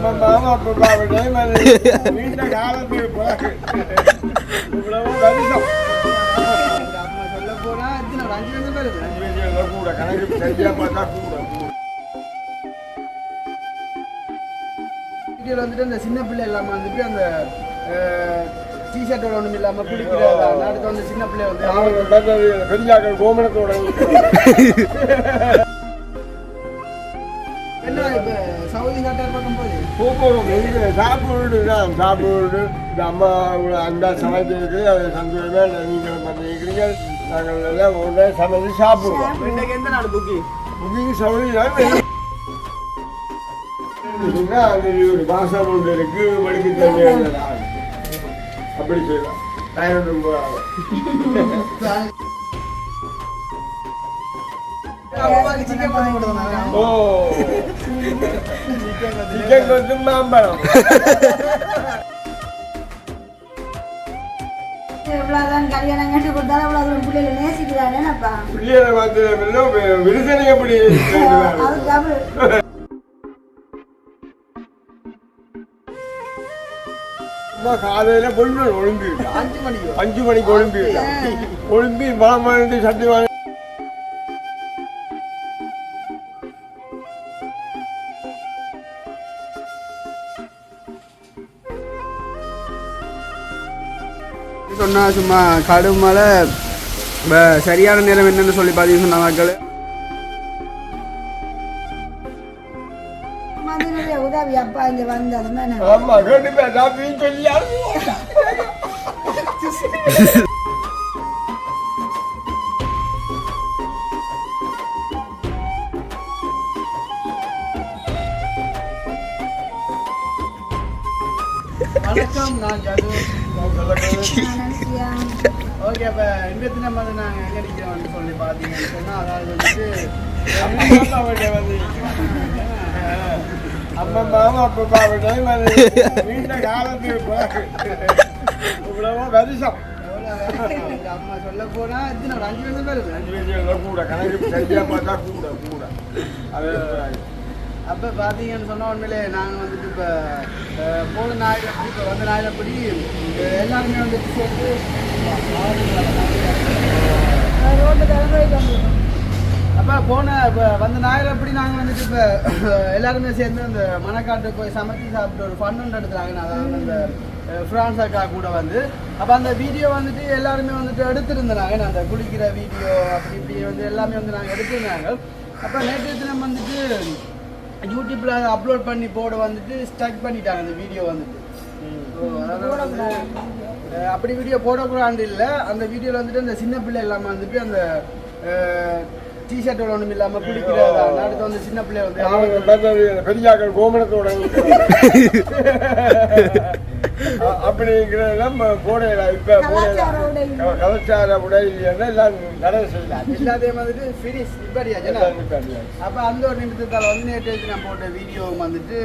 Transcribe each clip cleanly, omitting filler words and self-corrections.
அம்மா அப்பா நீண்ட காலத்துக்கு பிறகு இவ்வளவு வருஷம் அம்மா சொல்ல போனா ஒரு 5 வருஷம் பேர் 5 வருஷம் கூட கணக்கு சரியா பார்த்தா கூட வீடியோவில் வந்துட்டு அந்த சின்ன பிள்ளை இல்லாமல் வந்துட்டு அந்த டிஷர்ட்டோட ஒன்றும் இல்லாமல் குடிக்கிறதா அடுத்து வந்து சின்ன பிள்ளை வந்து பெரியாக்கள் கோமணத்தோட என்ன இப்போ சவுதி காட்டார் பக்கம் போது சாப்பிடு இந்த அம்மா அந்த சமைக்கிறது அது சந்தோஷமா நீங்கள் பண்ணிக்கிறீங்க நாங்கள் எல்லாம் ஒன்றே சமைச்சு சாப்பிடுவோம் இன்னைக்கு எந்த நாடு புக்கிங் சவுதி ஒரு பாசம் ஒன்று இருக்கு மணிக்கு தண்ணி அப்படி செய்யலாம் 1000 ஓ சிக்கன் கொஞ்சம் மாம்பழம் எவ்வளவுதான் கல்யாணம் கட்டி கொடுத்தாலும் அவ்வளவு பிள்ளைகளை நேசிக்கிறானேப்பா பிள்ளைகளை பார்த்து விருசனை எப்படி காலையில பொண்ணு ஒழும்பி 5 மணிக்கு ஒழும்பி பலம் வந்து சட்டி வாங்க சொன்னா சும்மா கடும் மழை சரியான நேரம் என்னன்னு சொல்லி பார்த்தீங்கன்னு சொன்ன மக்கள் உதவி அப்பா இங்க வந்தது ஆமா கண்டிப்பா சொல்லி வணக்கம் நான் ஜது ஓகே அப்போ இந்த தினம் வந்து நாங்கள் எங்கே நிற்கிறோம்னு சொல்லி பார்த்தீங்கன்னு சொன்னால் அதாவது வந்துட்டு அம்மா அப்பா நீண்ட காலத்துக்கு பிறகு இவ்வளவு வருஷம் அம்மா சொல்ல போனா ஒரு 5 வருஷம் பேர் 5 வருஷம் கூட கணக்கு சரியா பார்த்தா கூட அது அப்போ பார்த்தீங்கன்னு சொன்னால் உண்மையிலே நாங்கள் வந்துட்டு இப்போ போன ஞாயிறப்படி இப்போ வந்த ஞாயிறப்படி எல்லாருமே வந்துட்டு சேர்த்து அப்போ வந்த ஞாயிறப்படி நாங்கள் வந்துட்டு இப்போ எல்லாருமே சேர்ந்து அந்த மணக்காட்டு போய் சமைச்சு சாப்பிட்டு ஒரு ஃபன் ஒன்று எடுத்துறாங்க அதாவது அந்த ஃப்ரான்ஸ் அக்கா கூட வந்து அப்போ அந்த வீடியோ வந்துட்டு எல்லாருமே வந்துட்டு எடுத்துருந்தாங்க அந்த குளிக்கிற வீடியோ அப்படி இப்படி வந்து எல்லாமே வந்து நாங்கள் எடுத்துருந்தாங்க அப்போ நேற்று தினம் வந்துட்டு யூடியூப்ல அப்லோட் பண்ணி போட வந்துட்டு ஸ்டக் பண்ணிட்டாங்க அந்த வீடியோ வந்துட்டு அப்படி வீடியோ போடக்கூடாது இல்லை அந்த வீடியோவில் வந்துட்டு அந்த சின்ன பிள்ளை இல்லாமல் வந்துட்டு அந்த டிஷர்ட்டோட ஒன்றும் இல்லாமல் பிடிக்கிறதா அடுத்து வந்து சின்ன பிள்ளை வந்து பெரியாக்கள் கோமணத்தோட அப்படிங்கிறதெல்லாம் போடையில இப்போ கலாச்சார உடை இல்லைன்னா எல்லாம் நிறைய செய்யலாம் எல்லாத்தையும் வந்துட்டு ஃபினிஷ் இப்படியா அப்போ அந்த ஒரு நிமிஷத்தால் வந்து நேற்று நான் போட்ட வீடியோ வந்துட்டு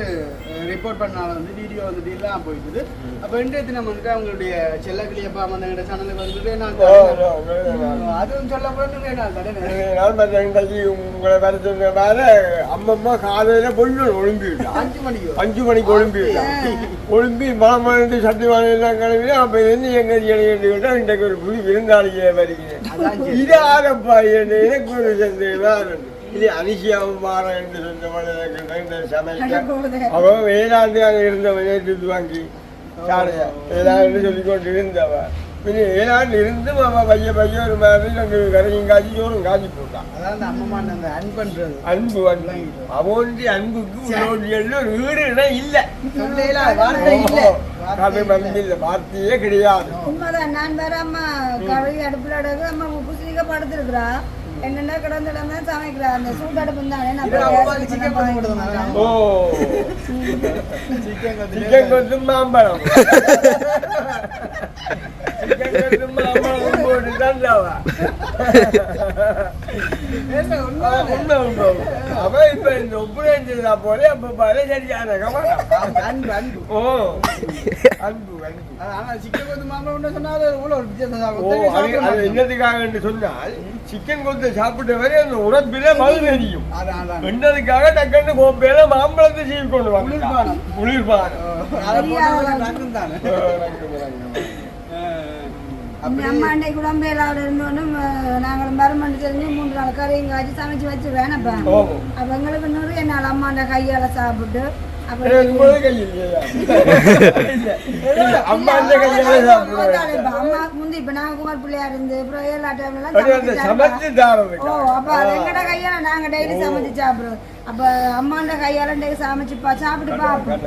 ரிப்போர்ட் பண்ணால வந்து வீடியோ வந்துட்டு இல்லாமல் போயிடுது அப்போ இன்றைய தினம் வந்துட்டு அவங்களுடைய செல்லக்கிளியப்பா அந்த சேனலுக்கு வந்துட்டு நான் அதுவும் சொல்ல போயிட்டு உங்களை வர வேற அம்மம்மா காலையில பொண்ணு ஒழும்பி 5 மணிக்கு ஒழும்பி மாமா சட்டி வாங்கலாம் கிளம்பி அப்ப என்ன எங்க கேட்டா இன்றைக்கு ஒரு புது விருந்தாளியை வருகிறேன் இது ஆரப்பா எனக்கு ஒரு சந்தேகம் இது அதிசயம் மாற என்று சொன்ன சமைக்க அவன் வேளாண்டு அங்கே இருந்தவன் நேற்று வாங்கி சாடையா ஏதாவது சொல்லிக்கொண்டு இருந்தவ பின்ன ஏழாண்டு இருந்து பைய ஒரு மாதிரி நாங்கள் கரையும் காய்ச்சி சோறும் காய்ச்சி போட்டான் அதாவது அம்மா அந்த அன்புன்றது அன்பு அவன் அன்புக்கு ஒரு வீடு இல்லை வார்த்தையே கிடையாது உண்மைதான் நான் வேற அம்மா கழுவி அடுப்புல அம்மா உப்பு சீக்க படுத்துருக்குறா என்னென்ன கிடந்து சமைக்கிறா அந்த சூட்டு அடுப்பு தானே சிக்கன் கொஞ்சம் மாம்பழம் போட்டுட்டா வேண்டாவா என்ன உண்மை அவ இப்ப இந்த ஒப்புரேன் செய்தா போல அப்ப பாரு சரியான கவனம் அன்பு அன்பு ஓ அன்பு அன்பு ஆனா சிக்கன் கொத்து மாம்பழம் ஒன்று சொன்னாது இவ்வளோ ஒரு வித்தியாசம் ஓ அது என்னதுக்காக என்று சொன்னால் சிக்கன் கொத்து சாப்பிட்ட வரை அந்த உடம்பில மது தெரியும் என்னதுக்காக டக்குன்னு கோப்பையில மாம்பழத்தை சீவி கொண்டு வாங்க குளிர்பானம் அம்மா அன்னைக்கு உடம்பேலாவோட இருந்தோன்னும் நாங்கள் மருமண்டு தெரிஞ்சு 3 நாள் கரையும் காய்ச்சி சமைச்சு வச்சு வேணப்பா அப்ப எங்களுக்கு நிறைய நாள் அம்மாண்ட கையால சாப்பிட்டு அம்மா முந்தி இப்ப நாங்க குமார் பிள்ளையா இருந்து அப்புறம் எல்லா டைம்ல ஓ அப்ப எங்கட கையால நாங்க டெய்லி சமைச்சு சாப்பிடுறோம் அப்ப அம்மாண்ட கையால டெய்லி சமைச்சு சாப்பிட்டு பாப்போம்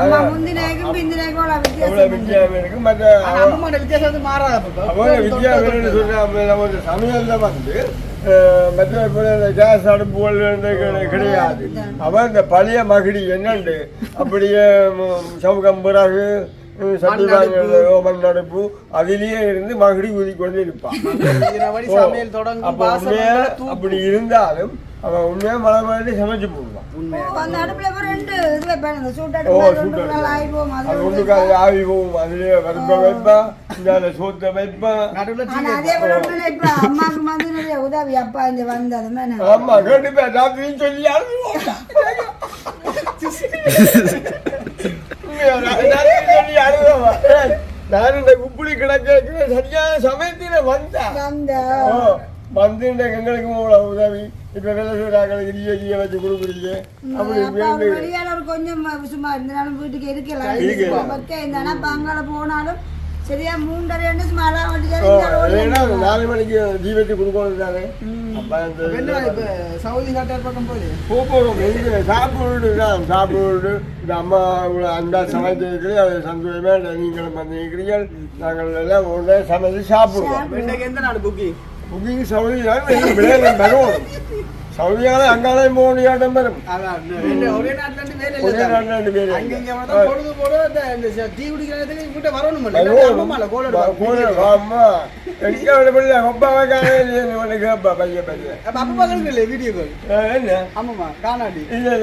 அம்மா முந்தினேக்கும் பிந்தினேக்கும் வித்தியாசம் இருக்கு மற்ற அம்மாண்ட வித்தியாசம் மாறாத வித்தியாசம் சமையல்ல வந்து மற்ற கேஸ் அடுப்புகள் கிடையாது அவன் இந்த பழைய மகிடி என்னண்டு அப்படியே சவுகம் பிறகு சட்டி மண் அடுப்பு அதிலேயே இருந்து மகிடி ஊதி கொண்டு இருப்பான் அப்படி இருந்தாலும் அவன் உண்மையா மழை மழை சமைச்சு போடுவான் ஆவி போகும் அதுலயே வருப்ப வைப்பா இந்த சோத்த வைப்பா உதவி அப்பா இங்க வந்தது ஆமா கண்டிப்பா ராத்திரின்னு சொல்லி நான் இந்த குப்புளி கிடக்க சரியான சமயத்தில வந்து எங்களுக்கு உதவி இப்ப வேலை செய்யறாங்களுக்கு இரிய வச்சு கொடுக்குறீங்க அப்படி கொஞ்சம் சும்மா இருந்தாலும் வீட்டுக்கு இருக்கலாம் அங்கால போனாலும் சரியா 3:30 சும்மா 4 மணிக்கு ஜீவத்தை கொடுக்கணும் தானே சவுதி காட்டார் பக்கம் போய் போறோம் சாப்பிடு இந்த அம்மா அந்த சமைச்சு அது சந்தோஷமா நீங்களும் வந்திருக்கிறீர்கள் நாங்கள் எல்லாம் ஒன்றே சமைச்சு சாப்பிடுவோம் எந்த நாடு புக்கிங் சவுதி தான் சவுதியால அங்காலையும் போனியாட்டம் வரும் ஒரே நாட்டுல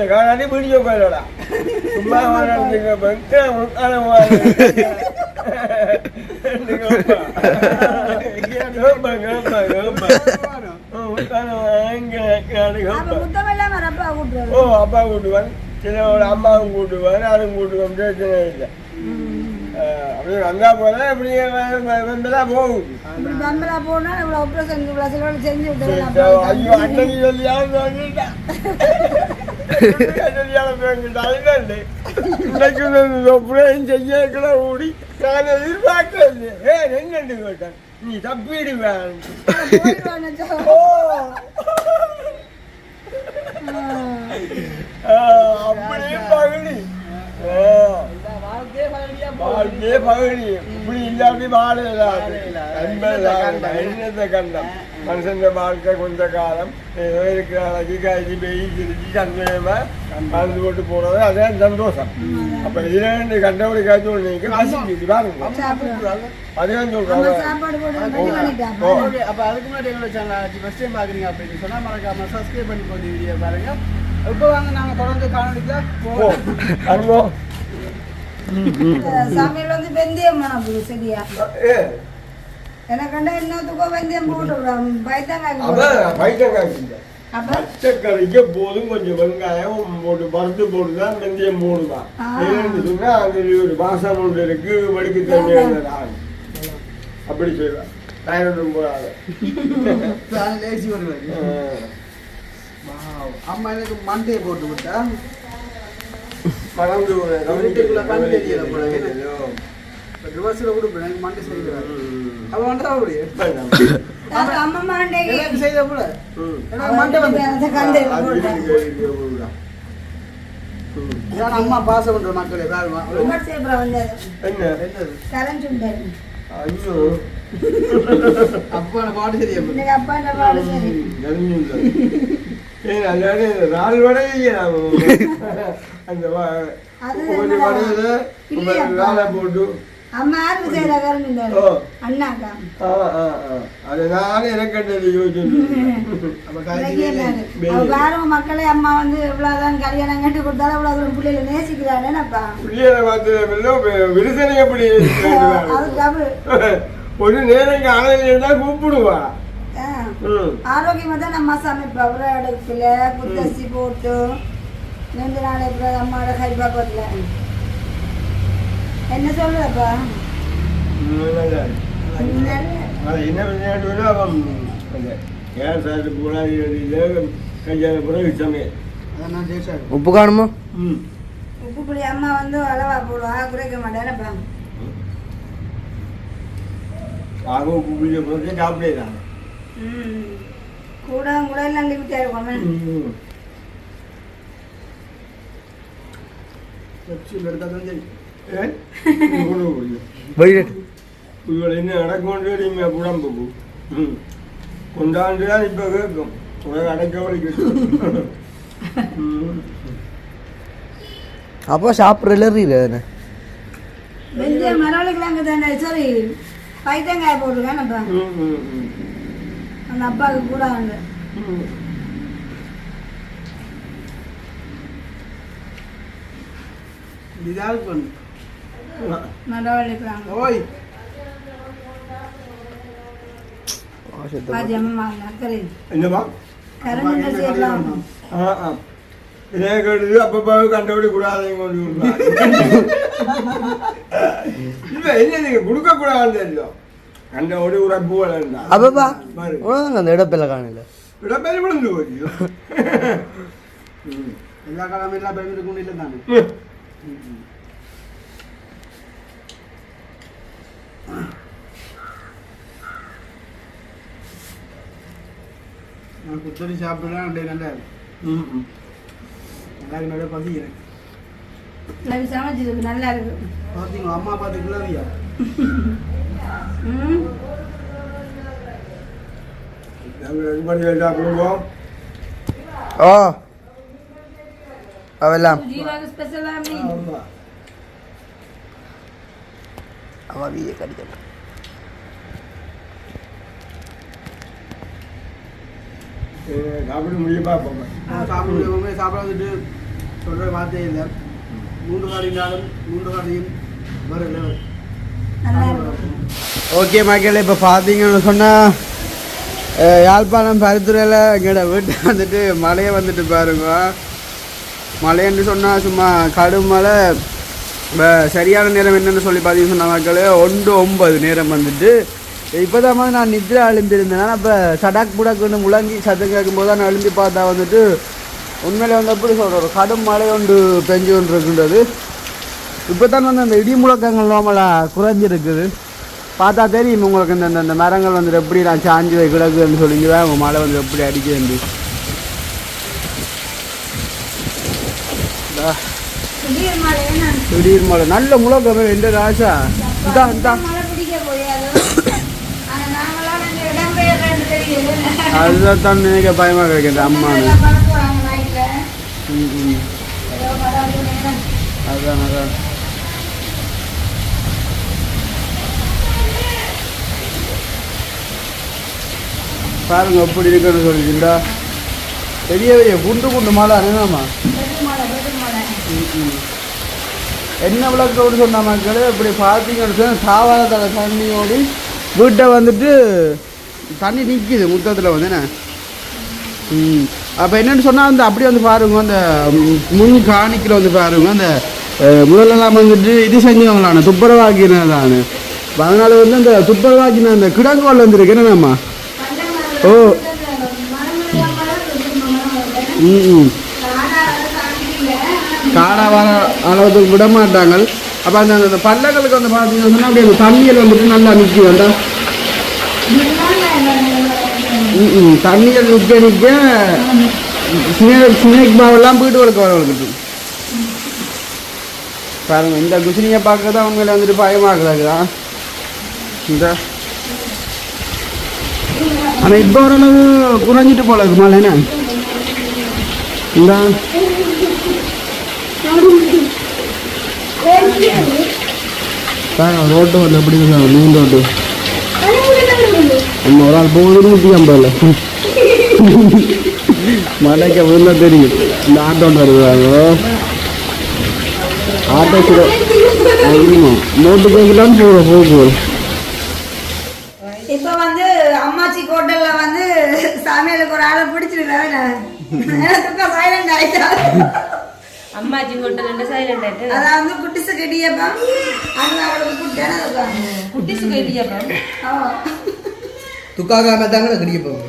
காணாடி வீடியோ காலடா சும்மா அப்பா கூட்டுவான் சின்னோட அம்மாவும் கூட்டுவான் நானும் கூட்டுவோம் பிரச்சனை இல்லை அப்படியே வந்தா போல அப்படியே வந்தெல்லாம் போகும் ஐயோ அன்னைக்கு சொல்லியாலும் செய்ய ஓடி நான் எதிர்பார்க்கல என்னண்டு கேட்டேன் நீ தப்பிடுவேன் அப்படியே பகுதி பகுதி இப்படி இல்லாட்டி வாழ கண்டம் மனுஷன் வாழ்க்கை கொஞ்ச காலம் ஏதோ இருக்கிற அழகி காய்ச்சி பெய்ய சிரிச்சு சந்தோஷமா கலந்து போட்டு போறது அதே சந்தோஷம் அப்ப இதுல கண்டபடி காய்ச்சி ஒண்ணு பாருங்க அதுதான் சொல்றாங்க. அப்ப அதுக்கு முன்னாடி எங்களோட சேனல் ஃபர்ஸ்ட் டைம் பாக்குறீங்க அப்படின்னு சொன்னா மறக்காம சப்ஸ்கிரைப் பண்ணி போட்டு வீடியோ பாருங்க. இப்போ வாங்க நாங்க தொடர்ந்து காணொளிக்குள்ள போவோம். சமையல் வந்து வெந்தயம் மணப்புது சரியா எனக்கு இன்னத்துக்கும் வெந்தயம் போட்டுவிடும் பச்சைக்கறிக்கு போதும் கொஞ்சம் வெங்காயம் போட்டு பருத்து போட்டுதான் வெந்தயம் போடுதான் சொன்னா அது ஒரு வாசம் ஒன்று இருக்கு வடிக்கு தண்ணி அப்படி செய்வேன் தயாரிடும் போறாங்க. அம்மா எனக்கு மண்டையை போட்டு விட்டா ரிவர்ஸ்ல கூட எனக்கு மண்டை செய்கிறாரு அவ வந்தா அப்படியே அம்மா மண்டை எனக்கு செய்த போல மண்டை வந்து அம்மா பாசம் பண்ற மக்களே வேறுமா ஐயோ அப்பா பாட்டு சரியா அப்பா பாடு சரி நாலு வடையை அந்த வேலை போட்டு அம்மா யாருக்கு செய்யறாங்க ஓ. அண்ணாக்கா அதனால எனக்கு என்ன யோசிச்சு பாருங்க மக்களே அம்மா வந்து எவ்வளவுதான் கல்யாணம் கட்டி கொடுத்தாலும் எவ்வளவு பிள்ளைகளை நேசிக்கிறானேப்பா பிள்ளைகளை பார்த்து விருசனை எப்படி அதுக்கு ஒரு நேரம் காலையில் இருந்தா கூப்பிடுவா ஆரோக்கியமா தான் நம்ம சமைப்போம் அப்புறம் அடுப்புல புத்தசி போட்டு 2 நாள் அப்புறம் அம்மாவோட கை பக்கத்துல என்ன சொல்றப்பா என்ன கேஸ் போனாடி கையால பிறகு சமையல் உப்பு காணுமா உப்பு புளி அம்மா வந்து அளவா போடுவா குறைக்க மாட்டேன்ப்பா ஆக உப்பு புளிய பிறகு சாப்பிடலாம் கூட கூட எல்லாம் லிமிட்டா இருக்கும் என்ன நடக்கும் உடம்பு கொண்டாண்டுதான் இப்ப கேட்கும் உனக்கு அடைக்க வலிக்கும் அப்போ சாப்பிட்றதுல வெந்தயம் மரவள்ளிக்கிழங்கு தானே சாரி பைத்தங்காய் போட்டிருக்கேன் அப்பா அந்த அப்பாவுக்கு கூட வந்து மரவள்ளிக்கிழங்கு ஓய் பாதி அம்மா நக்கரை என்னமா கரண்ட் செய்யலாம் இதே கேட்டது அப்பப்போ கண்டபடி கூடாதையும் கொண்டு இல்லை என்ன நீங்க கொடுக்க கூடாதுன்னு தெரியும் கண்டபடி உடம்பு வளர்ந்தா அப்பப்பா அந்த இடப்பில்ல காணல இடப்பேர் விழுந்து போச்சு எல்லா காலமும் எல்லா பேரும் கொண்டு இல்லை தானே நான் குத்தடி சாப்பிட்றேன் அப்படியே நல்லா எல்லாரும் நிறைய பசிக்கிறேன் சமைச்சதுக்கு நல்லா இருக்கு பார்த்தீங்களா அம்மா பார்த்து கிளவியா சாப்பிடுவோம் ஓ அவெல்லாம் ஜீவாக்கு ஸ்பெஷலா மீன் ஆமா அவாவியே கடிக்கல சாப்பிட முடியுமா சாப்பிட முடியாம சாப்பிடாதுட்டு சொல்ற வார்த்தையே இல்லை 3 காடினாலும் 3 காடியும் வரல நல்லா இருக்கு ஓகே மக்கள் இப்போ பார்த்தீங்கன்னு சொன்னால் யாழ்ப்பாணம் பருத்துறையில் எங்களோட வீட்டு வந்துட்டு மழையை வந்துட்டு பாருங்க மழைன்னு சொன்னால் சும்மா கடும் மழை சரியான நேரம் என்னென்னு சொல்லி பார்த்தீங்கன்னு சொன்ன மக்கள் 1:09 நேரம் வந்துட்டு இப்போ தான் மாதிரி நான் நித்ரா எழும்பியிருந்தேன் அப்போ சடாக் புடாக்குன்னு முழங்கி சத்தம் கேட்கும்போது தான் நான் எழும்பி பார்த்தா வந்துட்டு உண்மையிலே வந்து எப்படி சொல்கிற ஒரு கடும் மழை ஒன்று பெஞ்சு கொண்டு இருக்குன்றது இப்போ தான் வந்து அந்த இடி முழக்கங்கள் நார்மலாக குறைஞ்சிருக்குது பார்த்தா தெரியும் உங்களுக்கு இந்த மரங்கள் வந்துட்டு எப்படி நான் சாஞ்சி வை கிடக்குதுன்னு சொல்லிங்க உங்கள் மழை வந்து எப்படி அடிக்குது திடீர் மழை நல்ல முழக்கம் எந்த ராசா அதுதான் தான் நினைக்க பயமாக கிடைக்கிது அம்மா அதான் அதான் பாருங்க எப்படி இருக்குன்னு சொல்லிச்சுண்டா பெரிய பெரிய குண்டு மழை என்னம்மா என்ன விளக்கோடு சொன்ன மக்கள் இப்படி பார்த்தீங்கன்னு சொன்னால் சாவாரத்தோட தண்ணியோடு வீட்டை வந்துட்டு தண்ணி நிற்கிது முத்தத்தில் வந்து என்ன அப்போ என்னென்னு சொன்னால் வந்து அப்படியே வந்து பாருங்க அந்த முன் காணிக்கில் வந்து பாருங்க அந்த முதலெல்லாம் வந்துட்டு இது செஞ்சவங்களான துப்புரவாக்கினதான அதனால வந்து அந்த துப்புரவாக்கின அந்த கிடங்கோல் வந்துருக்கு என்னம்மா ஓ காடா வர அளவுக்கு விட மாட்டாங்க அப்போ அந்த பல்லங்களுக்கு வந்து பார்த்தீங்கன்னா சொன்னால் அப்படியே அந்த தண்ணியில் வந்துட்டு நல்லா நிற்கி வேண்டாம் தண்ணியில் நிற்க ஸ்னேக் பாவெல்லாம் போயிட்டு வளர்க்க வரவங்களுக்கு பாருங்க இந்த குசினியை பார்க்க தான் உண்மையில வந்துட்டு பயமாக்குறாங்க இந்த ஆனால் இப்போ ஓரளவு குறைஞ்சிட்டு போல இருக்கு மழைண்ணா இந்த ரோட்டு வந்து எப்படி மெயின் ரோட்டு நம்ம ஒரு ஆள் போகுது 150 மலைக்கு வீழ்ல தெரியும் இந்த ஆட்டோ வருவாங்க ஆட்டோ நோட்டு கேட்கலான்னு போகும் இப்ப வந்து அம்மாச்சி ஹோட்டல்ல வந்து சமையலுக்கு ஒரு ஆளை பிடிச்சிருக்காங்க சைலண்ட் ஆயிட்டா அம்மாச்சி ஹோட்டல் சைலண்ட் ஆயிட்டு அதான் வந்து குட்டிசு கட்டியப்பா அது அவளுக்கு குட்டேன்னு குட்டிசு கட்டியப்பா துக்காக தாங்க கடிக்கப்போம்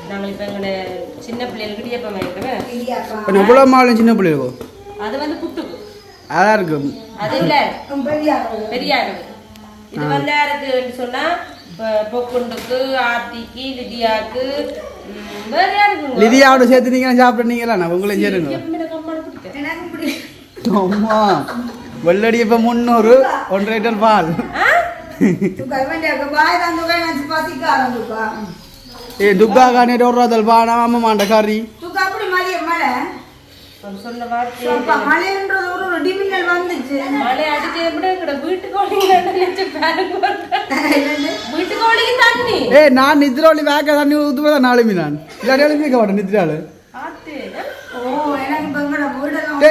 நாங்கள் இப்போ எங்களோட சின்ன பிள்ளைகளுக்கு இடியப்பம் வாங்கிக்கிறோம் இப்போ எவ்வளோ மாலும் சின்ன பிள்ளைகளுக்கும் அது வந்து புட்டுக்கு அதான் இருக்கும் அது இல்லை பெரியாருக்கு இது வந்து யாருக்குன்னு சொன்னா பொக்குண்டுக்கு ஆர்த்திக்கு லிதியாக்கு வேற யாருக்கு லிதியாவோட சேர்த்து நீங்க சாப்பிடுறீங்களா நான் உங்களையும் சேருங்க எனக்கு பிடிக்கும் அம்மா வெள்ளடி இப்போ 300 1 லிட்டர் பால் துக்கா வேண்டிய பாய் தான் துக்கா நான் பாத்திக்காரன் துக்கா ஏ துக்கா கானே ரோரதல் பானா அம்மா மாண்ட கறி துக்கா அப்படி மழை சொன்ன வார்த்தை மழைன்றது ஒரு டிமின்னல் வந்துச்சு மழை அடிச்சு எப்படி எங்கட வீட்டுக்கு வீட்டுக்கு தண்ணி ஏ நான் நித்ராவளி வேக தண்ணி ஊத்துவதா நாளுமே நான் இல்லாட்டி எழுப்பிக்க மாட்டேன் நித்ராளு ஆத்து ஓ எனக்கு இப்ப எங்கட வீடெல்லாம்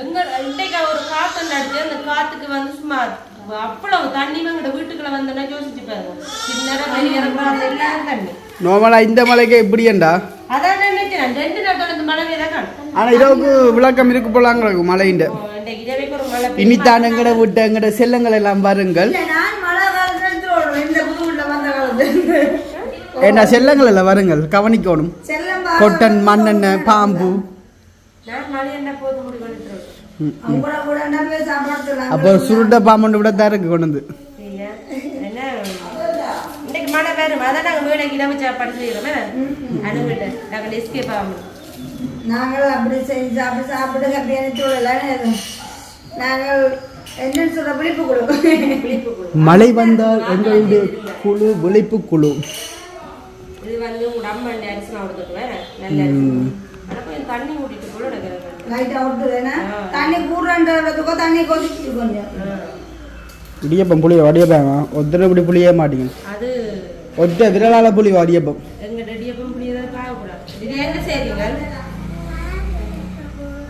எங்க இன்றைக்கு ஒரு காத்து அடிச்சு அந்த காத்துக்கு வந்து சும்மா அவ்வளவு தண்ணி எங்கட வீட்டுக்குள்ள வந்தோன்னா யோசிச்சு பாருங்க சின்னரம் வெளியே எல்லாம் தண்ணி நோமலா இந்த மலைக்கு எப்படியண்டா அதான் நினைச்சேன் 2 நாள் தொடர்ந்து மழை தான் ஆனா இதோக்கு விளக்கம் இருக்கு போலாங்க மலையிண்ட இனித்தான் எங்கட விட்டு எங்கட செல்லங்கள் எல்லாம் பாருங்கள் நான் மழை காலத்துல இந்த புதுவுள்ள வந்த காலத்துல என்ன செல்லங்கள் எல்லாம் வருங்கள் கவனிக்கணும் செல்லம் கொட்டன் மண்ணெண்ணெய் பாம்பு நான் மழை என்ன போது முடி கொண்டுட்டு அவங்கள கூட நம்ம சாப்பிடலாம் அப்போ சுருட்ட பாம்பு விட தான் இருக்கு கொண்டு வந்து என்ன இன்னைக்கு மழை வரும் அதான் நாங்கள் வீடை கிடவு சாப்பாடு செய்கிறோமே அனுப்பிட்டு நாங்கள் எஸ்கேப் ஆகணும் நாங்கள் அப்படி செஞ்சு சாப்பிடுங்க அப்படி எனக்கு சொல்லலாம் நாங்கள் என்னன்னு சொல்ற விழிப்பு கொடுக்கும் மழை வந்தால் எங்களுடைய குழு விழிப்பு குழு இது வந்து உங்க அம்மா அரிசி நான் கொடுத்துருவேன் நல்ல அரிசி ஆனால் கொஞ்சம் தண்ணி ஊட்டிட்டு கூட லைட்டா விட்டுருவேன்னா தண்ணி கூடுறதுக்கோ தண்ணி கொதிச்சு கொஞ்சம் இடியப்பம் புளி வடியப்பாங்க ஒத்தனை இப்படி புளியே மாட்டீங்க அது ஒத்த விரலால புளி வடியப்பம் எங்க இடியப்பம் புளியதான் காயக்கூடாது இது என்ன செய்றீங்க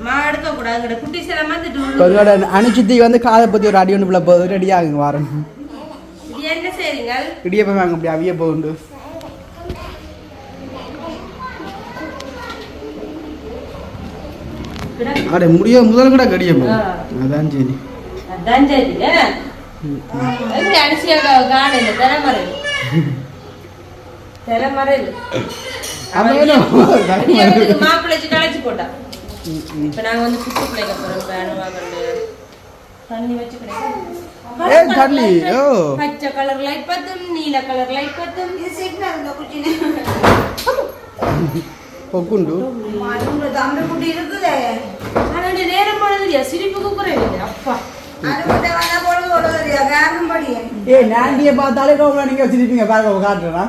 மா எடுக்க கூடாது எங்கட குட்டி செல்லாம் உங்களோட அணுச்சித்தி வந்து காதை பத்தி ஒரு அடி ஒன்று பிள்ளை போகுது ரெடி ஆகுங்க வரேன் இது என்ன செய்றீங்க இடியப்பம் வாங்க அப்படி அவிய போகுண்டு அடே முடிய முதல் கூட கடியப்பம் அதான் சரி அதான் சரி எங்க அரிசியாக காணையில தலைமறையில் மாப்பிள்ளைச்சு களைச்சு போட்டா இப்ப நாங்க வந்து புட்டு பிள்ளைக்க போறோம் அணுவாங்க தண்ணி வச்சு தண்ணி பச்சை கலர் லைட் பத்தும் நீல கலர் லைட் பத்தும் இது சிக்னல் இந்த குச்சினே பொக்குண்டு தம்பி குட்டி இருக்குதே ஆனா நேரம் போனது சிரிப்புக்கு குறையில்லை அப்பா அனுமதி வந்தா பொழுது ஓடுறியா காரணம் படியே ஏ நாண்டியை பார்த்தாலே ரோம்ல நீங்க வச்சிருப்பீங்க பாருங்க காட்டுறா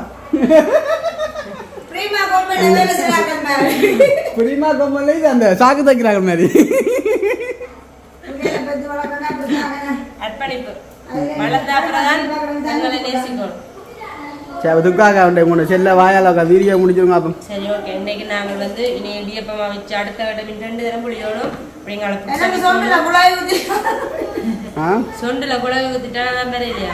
பிரீமா கோம்பல வேலை செய்றாங்க மாதிரி பிரீமா கோம்பல இது அந்த சாக்கு தைக்கிறாங்க மாதிரி உங்களை பத்தி வளர்க்கணும் அப்படிதானே அர்ப்பணிப்பு வளர்ந்தாப்புறதான் தங்களை நேசிக்கணும் சரி துக்காக உண்டை மூணு செல்ல வாயால வீடியோ முடிச்சிருங்க அப்போ சரி ஓகே இன்னைக்கு நாங்கள் வந்து இனி இடியப்பமா வச்சு அடுத்த விட்டமின் 2 தரம் புளியோடும் எனக்கு சொன்னல குழாய் ஊத்தி சொண்டுல குழாய் ஊத்திட்டா நான் வேற இல்லையா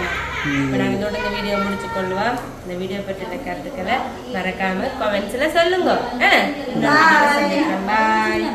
இப்போ நாங்கள் இதோட இந்த வீடியோ முடிச்சு கொள்வோம் இந்த வீடியோ பற்றின கருத்துக்களை மறக்காம கமெண்ட்ஸ்ல சொல்லுங்க பாய்